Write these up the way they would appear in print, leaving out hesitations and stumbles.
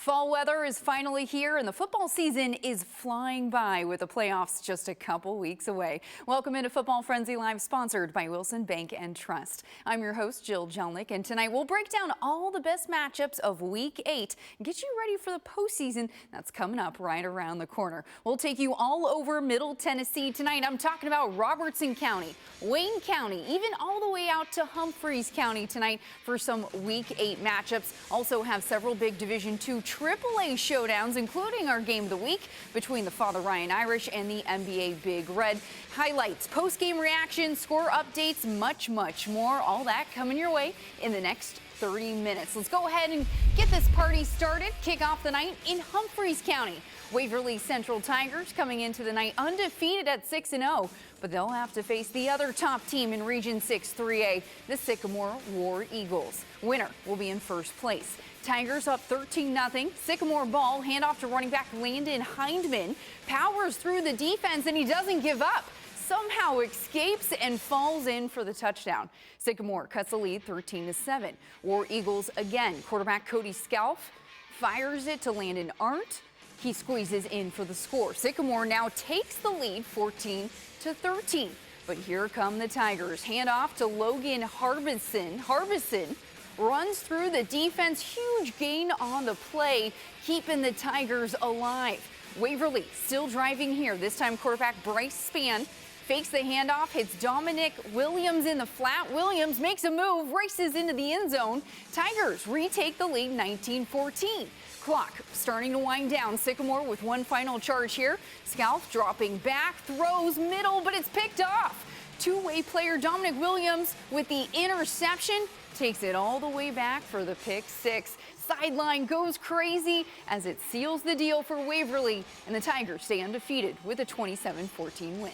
Fall weather is finally here and the football season is flying by with the playoffs just a couple weeks away. Welcome into Football Frenzy Live, sponsored by Wilson Bank and Trust. I'm your host, Jill Jelnick, and tonight we'll break down all the best matchups of Week 8 and get you ready for the postseason that's coming up right around the corner. We'll take you all over Middle Tennessee tonight. I'm talking about Robertson County, Wayne County, even all the way out to Humphreys County tonight for some Week 8 matchups. Also have several big Division II AAA showdowns, including our game of the week between the Father Ryan Irish and the NBA Big Red. Highlights, post-game reactions, score updates, much more. All that coming your way in the next 30 minutes. Let's go ahead and get this party started. Kick off the night in Humphreys County. Waverly Central Tigers coming into the night undefeated at 6-0, but they'll have to face the other top team in Region 6 3A, the Sycamore War Eagles. Winner will be in first place. Tigers up 13-0. Sycamore ball, handoff to running back Landon Hindman. Powers through the defense, and he doesn't give up. Somehow escapes and falls in for the touchdown. Sycamore cuts the lead 13-7. War Eagles again. Quarterback Cody Scalf fires it to Landon Arndt. He squeezes in for the score. Sycamore now takes the lead 14-13. But here come the Tigers. Handoff to Logan Harbison. Harbison runs through the defense. Huge gain on the play, keeping the Tigers alive. Waverly still driving here. This time quarterback Bryce Spann fakes the handoff, hits Dominic Williams in the flat. Williams makes a move, races into the end zone. Tigers retake the lead 19-14. Clock starting to wind down. Sycamore with one final charge here. Scalf dropping back, throws middle, but it's picked off. Two-way player Dominic Williams with the interception takes it all the way back for the pick six. Sideline goes crazy as it seals the deal for Waverly, and the Tigers stay undefeated with a 27-14 win.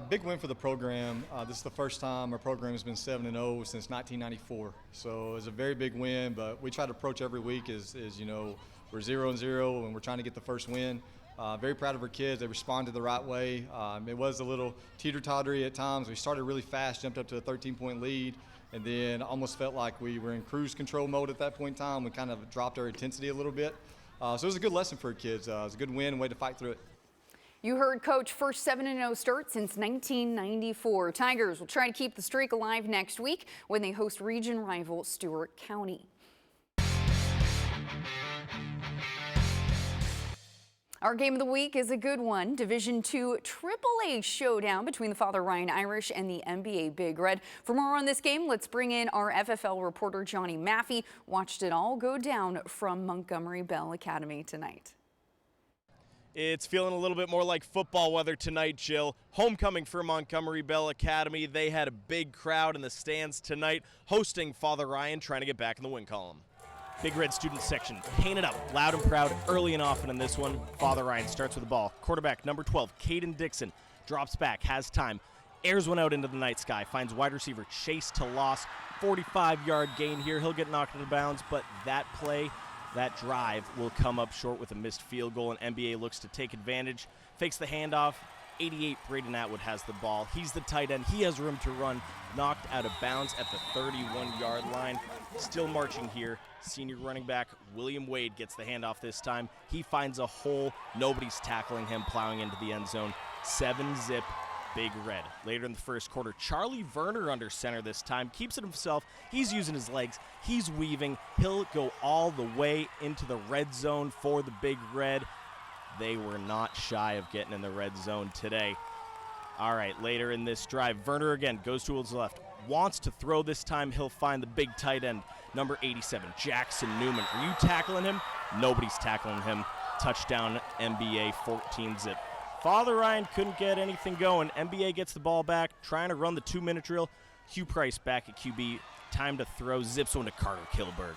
Big win for the program. This is the first time our program has been 7-0 since 1994. So it's a very big win, but we try to approach every week as you know, we're 0-0 and we're trying to get the first win. Very proud of our kids. They responded the right way. It was a little teeter-tottery at times. We started really fast, jumped up to a 13-point lead, and then almost felt like we were in cruise control mode at that point in time. We kind of dropped our intensity a little bit. So it was a good lesson for our kids. It was a good win and way to fight through it. You heard Coach, first 7-0 start since 1994. Tigers will try to keep the streak alive next week when they host region rival Stewart County. Our game of the week is a good one. Division II AAA showdown between the Father Ryan Irish and the NBA Big Red. For more on this game, let's bring in our FFL reporter Johnny Maffey. Watched it all go down from Montgomery Bell Academy tonight. It's feeling a little bit more like football weather tonight, Jill. Homecoming for Montgomery Bell Academy. They had a big crowd in the stands tonight, hosting Father Ryan, trying to get back in the win column. Big Red student section painted up, loud and proud, early and often in this one. Father Ryan starts with the ball. Quarterback number 12, Caden Dickson, drops back, has time, airs one out into the night sky, finds wide receiver Chase to loss. 45-yard gain here. He'll get knocked out of bounds, but that play, that drive will come up short with a missed field goal, and NBA looks to take advantage. Fakes the handoff. 88, Braden Atwood has the ball. He's the tight end. He has room to run. Knocked out of bounds at the 31-yard line. Still marching here. Senior running back William Wade gets the handoff this time. He finds a hole. Nobody's tackling him, plowing into the end zone. 7-zip. Big Red. Later in the first quarter, Charlie Verner under center this time. Keeps it himself. He's using his legs. He's weaving. He'll go all the way into the red zone for the Big Red. They were not shy of getting in the red zone today. All right, later in this drive, Verner again goes to his left. Wants to throw this time. He'll find the big tight end, number 87, Jackson Newman. Are you tackling him? Nobody's tackling him. Touchdown, NBA, 14-zip. Father Ryan couldn't get anything going. NBA gets the ball back, trying to run the 2-minute drill. Hugh Price back at QB. Time to throw. Zips one to Carter Kilberg.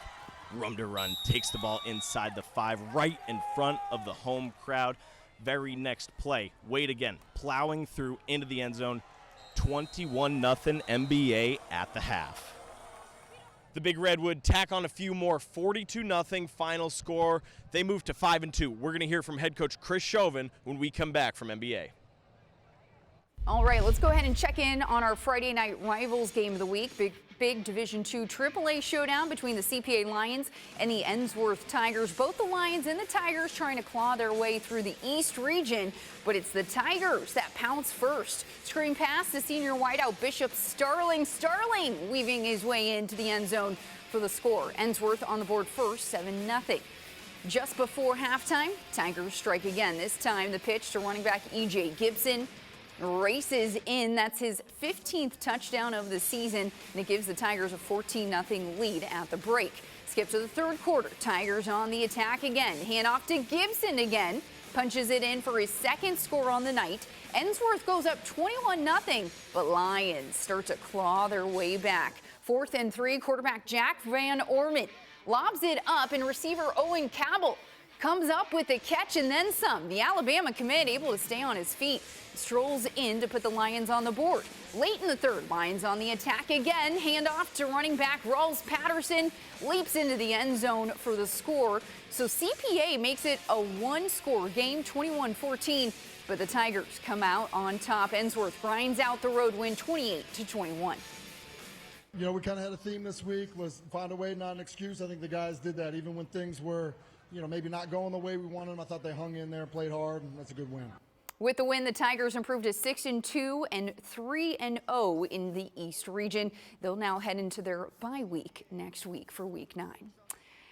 Room to run. Takes the ball inside the 5, right in front of the home crowd. Very next play. Wade again. Plowing through into the end zone. 21-0 NBA at the half. The Big Red would tack on a few more. 42-0 final score. They move to 5-2. We're going to hear from head coach Chris Chauvin when we come back from NBA. All right, let's go ahead and check in on our Friday night rivals game of the week big Division II AAA showdown between the CPA Lions and the Ensworth Tigers. Both the Lions and the Tigers trying to claw their way through the East region, but it's the Tigers that pounce first. Screen pass to senior wideout Bishop Starling. Starling weaving his way into the end zone for the score. Ensworth on the board first, 7-0. Just before halftime, Tigers strike again. This time the pitch to running back E.J. Gibson. Races in. That's his 15th touchdown of the season, and it gives the Tigers a 14-0 lead at the break. Skip to the third quarter. Tigers on the attack again. Handoff to Gibson again. Punches it in for his second score on the night. Ensworth goes up 21-0, but Lions start to claw their way back. 4th and 3, quarterback Jack Van Orman lobs it up, and receiver Owen Cabell comes up with the catch and then some. The Alabama commit able to stay on his feet. Strolls in to put the Lions on the board. Late in the third, Lions on the attack again. Handoff to running back Rawls Patterson. Leaps into the end zone for the score. So CPA makes it a one-score game, 21-14. But the Tigers come out on top. Ensworth grinds out the road win, 28-21. You know, we kind of had a theme this week, was find a way, not an excuse. I think the guys did that even when things were, you know, maybe not going the way we wanted them. I thought they hung in there and played hard, and that's a good win. With the win, the Tigers improved to 6-2 and 3-0 in the East region. They'll now head into their bye week next week for Week 9.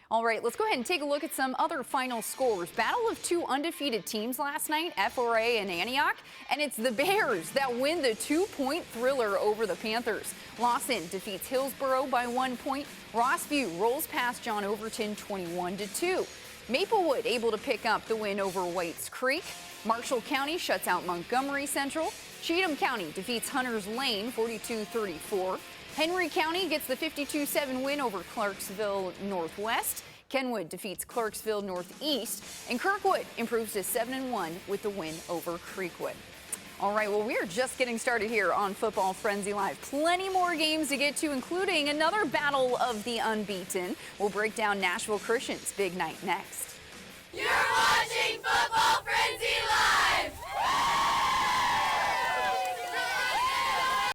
All right, let's go ahead and take a look at some other final scores. Battle of two undefeated teams last night, FRA and Antioch, and it's the Bears that win the 2-point thriller over the Panthers. Lawson defeats Hillsborough by 1 point. Rossview rolls past John Overton 21-2. Maplewood able to pick up the win over Whites Creek. Marshall County shuts out Montgomery Central. Cheatham County defeats Hunters Lane 42-34. Henry County gets the 52-7 win over Clarksville Northwest. Kenwood defeats Clarksville Northeast. And Kirkwood improves to 7-1 with the win over Creekwood. All right, well, we are just getting started here on Football Frenzy Live. Plenty more games to get to, including another battle of the unbeaten. We'll break down Nashville Christian's big night next. You're watching Football Frenzy Live!